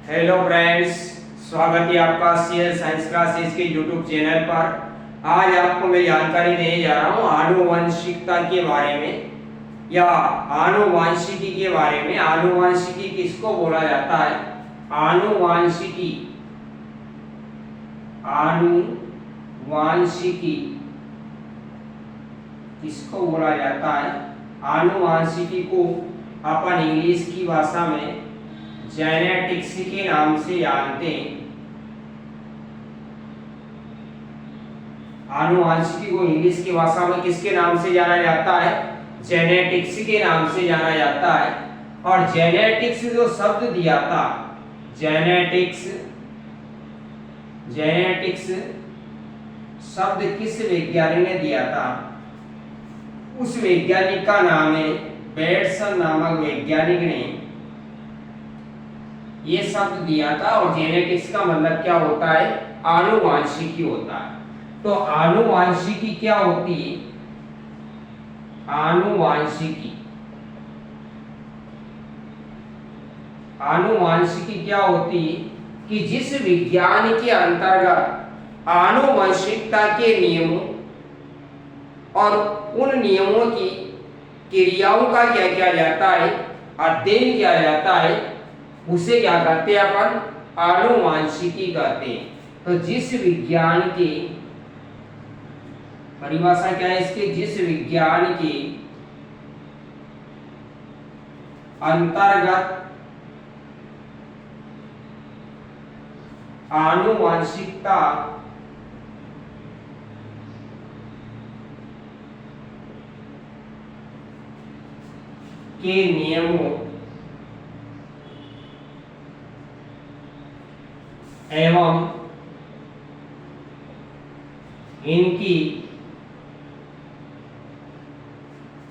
Hello friends, स्वागत है आपका सीएल साइंस क्लासेस के यूट्यूब चैनल पर। आज आपको मैं जानकारी देने जा रहा हूँ आनुवंशिकता के बारे में या आनुवांशिकी के बारे में। आनुवांशिकी किसको बोला जाता है? आनुवांशिकी आनुवांशिकी किसको बोला जाता है? आनुवांशिकी को अपन इंग्लिश की भाषा में जेनेटिक्स के नाम से जानते हैं। आनुवांशिकी को इंग्लिश की भाषा में किसके नाम से जाना जाता है? जेनेटिक्स के नाम से जाना जाता है। और जेनेटिक्स जो शब्द दिया था, जेनेटिक्स जेनेटिक्स शब्द किस वैज्ञानिक ने दिया था? उस वैज्ञानिक का नाम है बेटसन नामक वैज्ञानिक ने ये शब्द दिया था। और जेनेटिक्स का मतलब क्या होता है? आनुवांशिकी होता है। तो आनुवांशिकी क्या होती है? आनुवांशिकी क्या होती है कि जिस विज्ञान के अंतर्गत आनुवंशिकता के नियमों और उन नियमों की क्रियाओं का क्या किया जाता है, अध्ययन किया जाता है, उसे क्या कहते हैं अपन? आनुवांशिकी कहते हैं। तो जिस विज्ञान की परिभाषा क्या है इसके? जिस विज्ञान के अंतर्गत आनुवांशिकता के नियमों एवं इनकी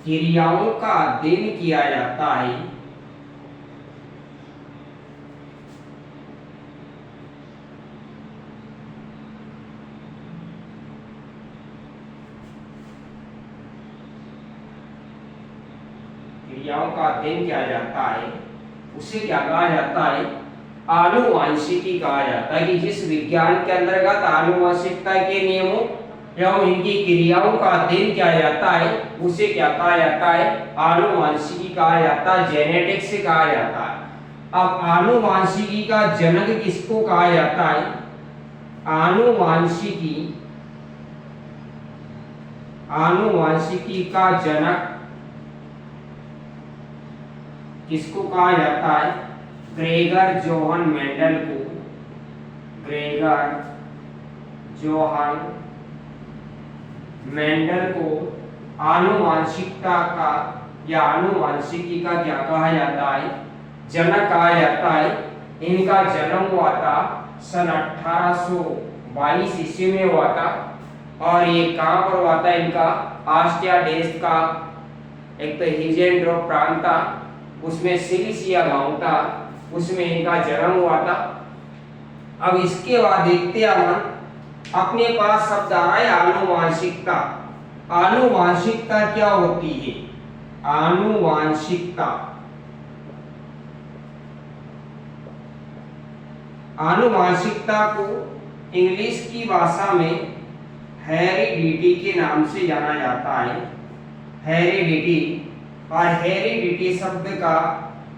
क्रियाओं का अध्ययन किया जाता है, क्रियाओं का अध्ययन किया जाता है, उसे क्या कहा जाता है? आनुवांशिकी कहा जाता है। कि जिस विज्ञान के अंतर्गत आनुवांशिकता के नियमों एवं इनकी क्रियाओं का अध्ययन किया जाता है, उसे क्या कहा जाता है? आनुवांशिकी कहा जाता है, जेनेटिक्स कहा जाता है। अब आनुवांशिकी का जनक किसको कहा जाता है? आनुवांशिकी का जनक किसको कहा जाता है? ग्रेगर जोहन मेंडल को, ग्रेगर जोहन मेंडल को आनुवांशिकता का या आनुवांशिकी का क्या कहा जाता है? जनक कहा जाता है। इनका जन्म हुआ था सन 1822 ईस्वी में हुआ था। और ये कहाँ पर हुआ था? इनका ऑस्ट्रिया देश का एक तो हिजेंड्रो प्रांत था, उसमें सिलिसिया गांव था, उसमें इनका जन्म हुआ था। अब इसके बाद देखते हैं अपने पास शब्द आ रहा है आनुवांशिकता। आनुवांशिकता क्या होती है? आनुवांशिकता को इंग्लिश की भाषा में हेरिडिटी के नाम से जाना जाता है। हेरिडिटी। और हेरिडिटी शब्द का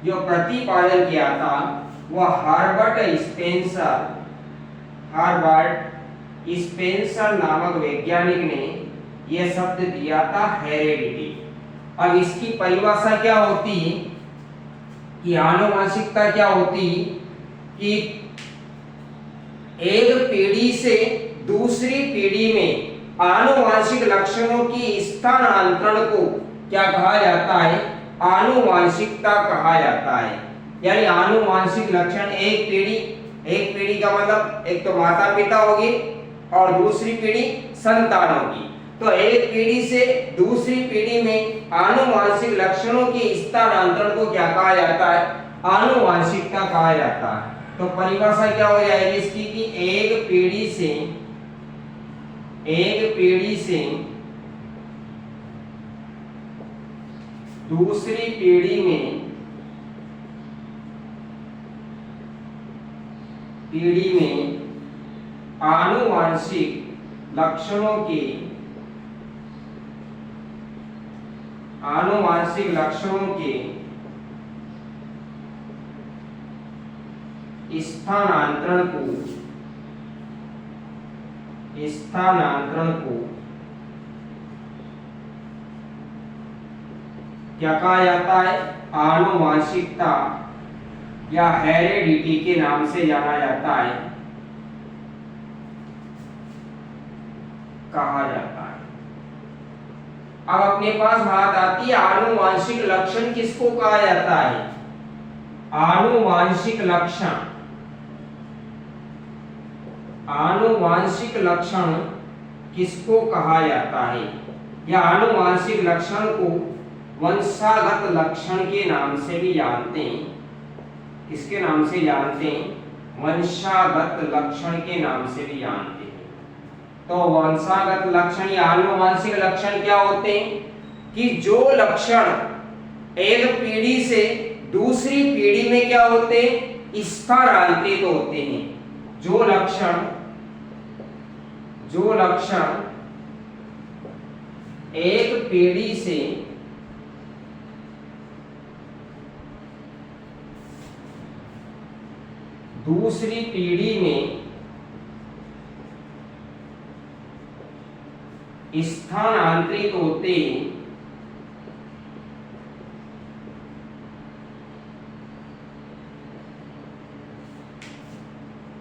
जो प्रतिपादन किया था वह हर्बर्ट स्पेंसर नामक वैज्ञानिक ने यह शब्द दिया था, हेरिडिटी। अब इसकी परिभाषा क्या होती है कि आनुवंशिकता क्या होती है कि एक पीढ़ी से दूसरी पीढ़ी में आनुवंशिक लक्षणों की स्थानांतरण को क्या कहा जाता है? आनुवंशिकता कहा जाता है। यानी आनुवंशिक लक्षण एक पीढ़ी का मतलब एक तो माता पिता होगी और दूसरी पीढ़ी संतान होगी। तो एक पीढ़ी से दूसरी पीढ़ी में आनुवंशिक लक्षणों के स्थानांतरण को क्या कहा जाता है? आनुवंशिकता कहा जाता है। तो परिभाषा क्या हो जाएगी इसकी कि एक पीढ़ी से दूसरी पीढ़ी में पीढ़ी में आनुवांशिक लक्षणों के स्थानांतरण को क्या कहा जाता है? आनुवांशिकता या हेरेडिटी के नाम से जाना जाता है, कहा जाता है। अब अपने पास बात आती है आनुवांशिक लक्षण किसको कहा जाता है? आनुवांशिक लक्षण किसको कहा जाता है? या आनुवांशिक लक्षण को वंशागत लक्षण के नाम से भी जानते हैं। किसके नाम से जानते हैं? वंशागत लक्षण के नाम से भी जानते हैं। तो वंशागत लक्षण या आनुवांशिक लक्षण क्या होते हैं? कि जो लक्षण एक पीढ़ी से दूसरी पीढ़ी में क्या होते हैं? स्थानांतरित होते हैं। जो लक्षण एक पीढ़ी से दूसरी पीढ़ी में स्थानांतरित होते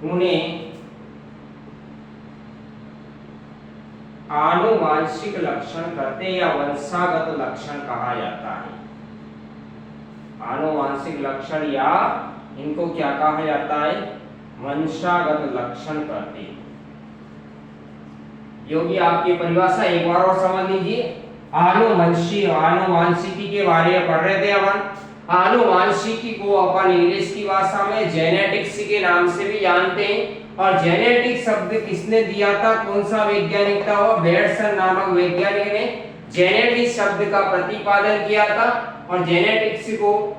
उन्हें आनुवांशिक लक्षण कहते हैं या वंशागत लक्षण कहा जाता है। आनुवांशिक लक्षण या इनको क्या कहा जाता है? वंशागत लक्षण कहते हैं। योगी आपकी परिभाषा एक बार और समझ लीजिए। आनुवांशिकी के बारे में पढ़ रहे थे अपन। आनुवांशिकी को अपन इंग्लिश की भाषा में जेनेटिक्स के नाम से भी जानते हैं। और जेनेटिक शब्द किसने दिया था? कौन सा वैज्ञानिक था? वो बेयरसन नामक वैज्ञानिक ने जेनेटिक शब्द का प्रतिपादन किया था। और जेनेटिक्स को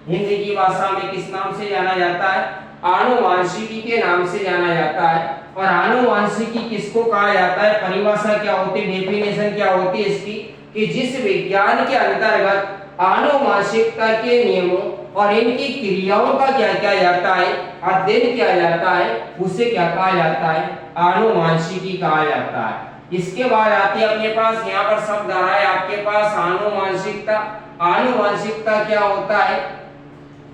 हिंदी की भाषा में किस नाम से जाना जाता है? आनुवांशिकी के नाम से जाना जाता है। और आनुवांशिकी किसको कहा जाता है? परिभाषा क्या होती है, डेफिनेशन क्या होती है इसकी? कि जिस विज्ञान के अंतर्गत आनुवांशिकता के नियमों और इनकी क्रियाओं का क्या किया जाता है, अध्ययन किया जाता है, उसे क्या कहा जाता है? आनुवांशिकी कहा जाता है। इसके बाद आती है अपने पास यहाँ पर शब्द आ रहा है आपके पास आनुवांशिकता। आनुवांशिकता क्या होता है?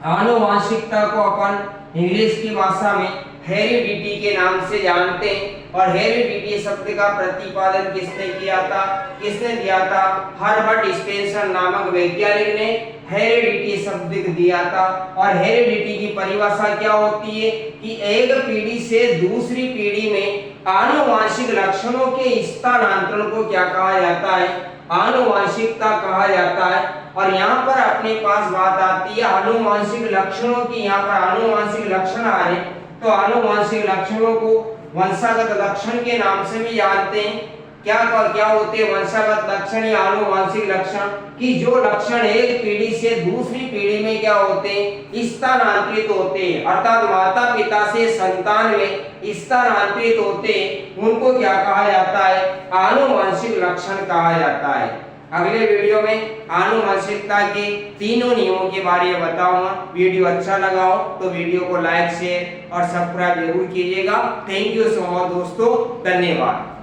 आनुवांशिकता को अपन इंग्लिश की भाषा में हेरिडिटी के नाम से जानते हैं। और हेरिडिटी शब्द का प्रतिपादन किसने किया था? किसने दिया था? हर्बर्ट स्पेंसर नामक वैज्ञानिक ने हेरिडिटी शब्द दिया था। और हेरिडिटी की परिभाषा क्या होती है? कि एक पीढ़ी से दूसरी पीढ़ी में आनुवांशिक लक्षणों के स्थानांतरण को क्या कहा जाता है? आनुवांशिकता कहा जाता है। और यहाँ पर अपने पास बात आती है आनुवांशिक लक्षणों की। यहाँ पर आनुवांशिक लक्षण आ रहे, तो आनुवांशिक लक्षणों को वंशागत लक्षण के नाम से भी जानते हैं। क्या होते हैं वंशागत लक्षण या आनुवांशिक लक्षण? कि जो लक्षण एक पीढ़ी से दूसरी पीढ़ी में क्या होते हैं? स्थानांतरित होते हैं। अर्थात माता पिता से संतान में स्थानांतरित होते हैं, उनको क्या कहा जाता है? आनुवांशिक लक्षण कहा जाता है। अगले वीडियो में आनुवांशिकता के तीनों नियमों के बारे में बताऊंगा। वीडियो अच्छा लगा हो तो वीडियो को लाइक, शेयर और सब्सक्राइब जरूर कीजिएगा। थैंक यू सो मच दोस्तों, धन्यवाद।